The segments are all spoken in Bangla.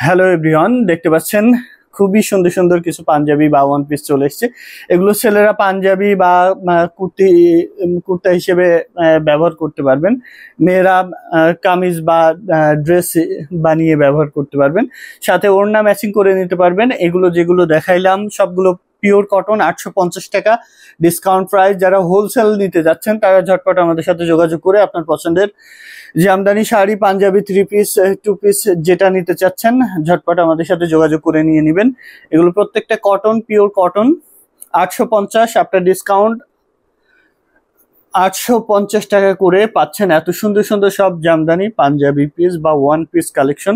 হ্যালো এভরিওয়ান, দেখতে পাচ্ছেন খুবই সুন্দর সুন্দর কিছু পাঞ্জাবি বা ওয়ান পিস চলে এসেছে। এগুলো ছেলেরা পাঞ্জাবি বা কুর্তা হিসেবে ব্যবহার করতে পারবেন। মেয়েরা কামিজ বা ড্রেস বানিয়ে ব্যবহার করতে পারবেন, সাথে ওড়না ম্যাচিং করে নিতে পারবেন। এগুলো যেগুলো দেখাইলাম সবগুলো পিওর কটন, 850 টাকা ডিসকাউন্ট প্রাইস। যারা হোলসেল নিতে যাচ্ছেন তারা ঝটপট আমাদের সাথে যোগাযোগ করে আপনার পছন্দের জামদানি শাড়ি, পাঞ্জাবি, 3 পিস, 2 পিস যেটা নিতে চাচ্ছেন ঝটপট আমাদের সাথে যোগাযোগ করে নিয়ে নেবেন। এগুলো প্রত্যেকটা কটন, পিওর কটন। 850 আপনার ডিসকাউন্ট 850 টাকা করে পাচ্ছেন এত সুন্দর সুন্দর সব জামদানি পাঞ্জাবি পিস বা ওয়ান পিস কালেকশন।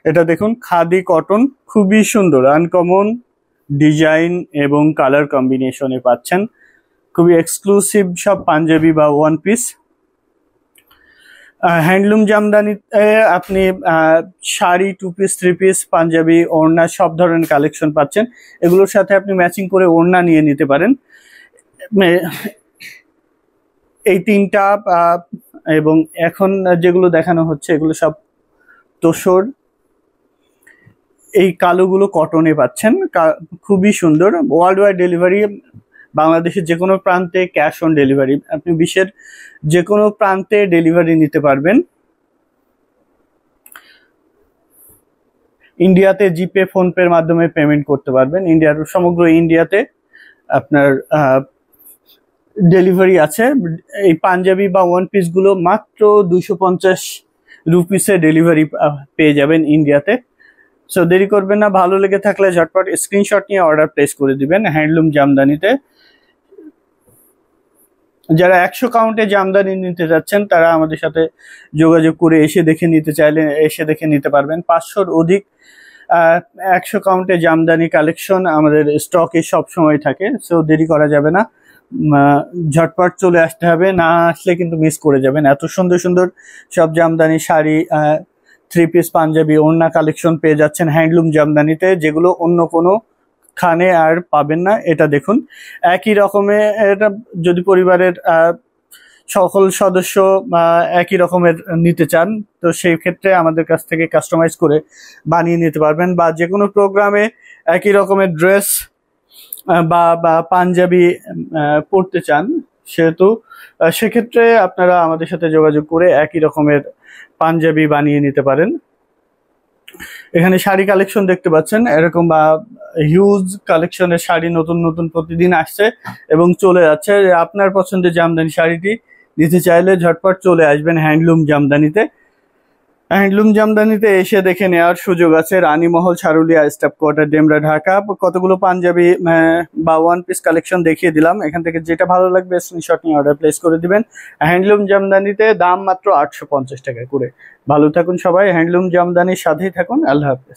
এটা দেখুন, খাদি কটন, খুবই সুন্দর আনকমন ডিজাইন এবং কালার কম্বিনেশনে পাচ্ছেন। খুবই এক্সক্লুসিভ সব পাঞ্জাবি বা ওয়ান পিস। হ্যান্ডলুম জামদানিতে আপনি শাড়ি, 2 পিস, 3 পিস, পাঞ্জাবি, ওড়না সব ধরনের কালেকশন পাচ্ছেন। এগুলোর সাথে আপনি ম্যাচিং করে ওড়না নিয়ে নিতে পারেন। এই তিনটা এবং এখন যেগুলো দেখানো হচ্ছে এগুলো সব তোসর। এই কালোগুলো কটনে পাচ্ছেন, খুবই সুন্দর। ওয়ার্ল্ড ওয়াইড ডেলিভারি, বাংলাদেশের যে কোনো প্রান্তে ক্যাশ অন ডেলিভারি। আপনি বিশ্বের যে কোনো প্রান্তে ডেলিভারি নিতে পারবেন। ইন্ডিয়াতে জিপে, ফোনপের মাধ্যমে পেমেন্ট করতে পারবেন। সমগ্র ইন্ডিয়াতে আপনার ডেলিভারি আছে। এই পাঞ্জাবি বা ওয়ান পিসগুলো মাত্র 250 রুপিসে ডেলিভারি পেয়ে যাবেন ইন্ডিয়াতে। সো দেরি করবেন না, ভালো লেগে থাকলে ঝটপট স্ক্রিনশট নিয়ে অর্ডার প্লেস করে দিবেন হ্যান্ডলুম জামদানিতে। যারা 100 কাউন্টে জামদানি নিতে যাচ্ছেন তারা আমাদের সাথে যোগাযোগ করে এসে দেখে নিতে চাইলে এসে দেখে নিতে পারবেন। 500-র অধিক 100 কাউন্টে জামদানি কালেকশন আমাদের স্টকে সব সময় থাকে। সো দেরি করা যাবে না, ঝটপট চলে আসতে হবে, না আসলে কিন্তু মিস করে যাবেন। এত সুন্দর সুন্দর সব জামদানি শাড়ি, 3 পিস, পাঞ্জাবি, ওড়না কালেকশন পেয়ে যাচ্ছেন হ্যান্ডলুম জামদানিতে, যেগুলো অন্য কোনো খানে আর পাবেন না। এটা দেখুন, একই রকমের, এটা যদি পরিবারের সকল সদস্য একই রকমের নিতে চান তো সেই ক্ষেত্রে আমাদের কাছ থেকে কাস্টমাইজ করে বানিয়ে নিতে পারবেন। বা যে কোনো প্রোগ্রামে একই রকমের ড্রেস বা পাঞ্জাবি পরতে চান সেক্ষেত্রে আপনারা আমাদের সাথে যোগাযোগ করে একই রকমের পাঞ্জাবি বানিয়ে নিতে পারেন। এখানে শাড়ি কালেকশন দেখতে পাচ্ছেন, এরকম বা হিউজ কালেকশনের শাড়ি নতুন নতুন প্রতিদিন আসছে এবং চলে যাচ্ছে। আপনার পছন্দের জামদানি শাড়িটি নিতে চাইলে ঝটপট চলে আসবেন হ্যান্ডলুম জামদানিতে। হ্যান্ডলুম জামদানিতে এসে দেখে নেওয়ার সুযোগ আছে। রানীমহল, সারুলিয়া, স্টাফ কোয়ার্টার, ডেমরা, ঢাকা। কতগুলো পাঞ্জাবি বা ওয়ান পিস কালেকশন দেখিয়ে দিলাম। এখান থেকে যেটা ভালো লাগবে স্ক্রিনশট নিয়ে অর্ডার প্লেস করে দিবেন। হ্যান্ডলুম জামদানিতে দাম মাত্র 850 টাকা করে। ভালো থাকুন সবাই, হ্যান্ডলুম জামদানির সাথেই থাকুন। আল্লাহ হাফেজ।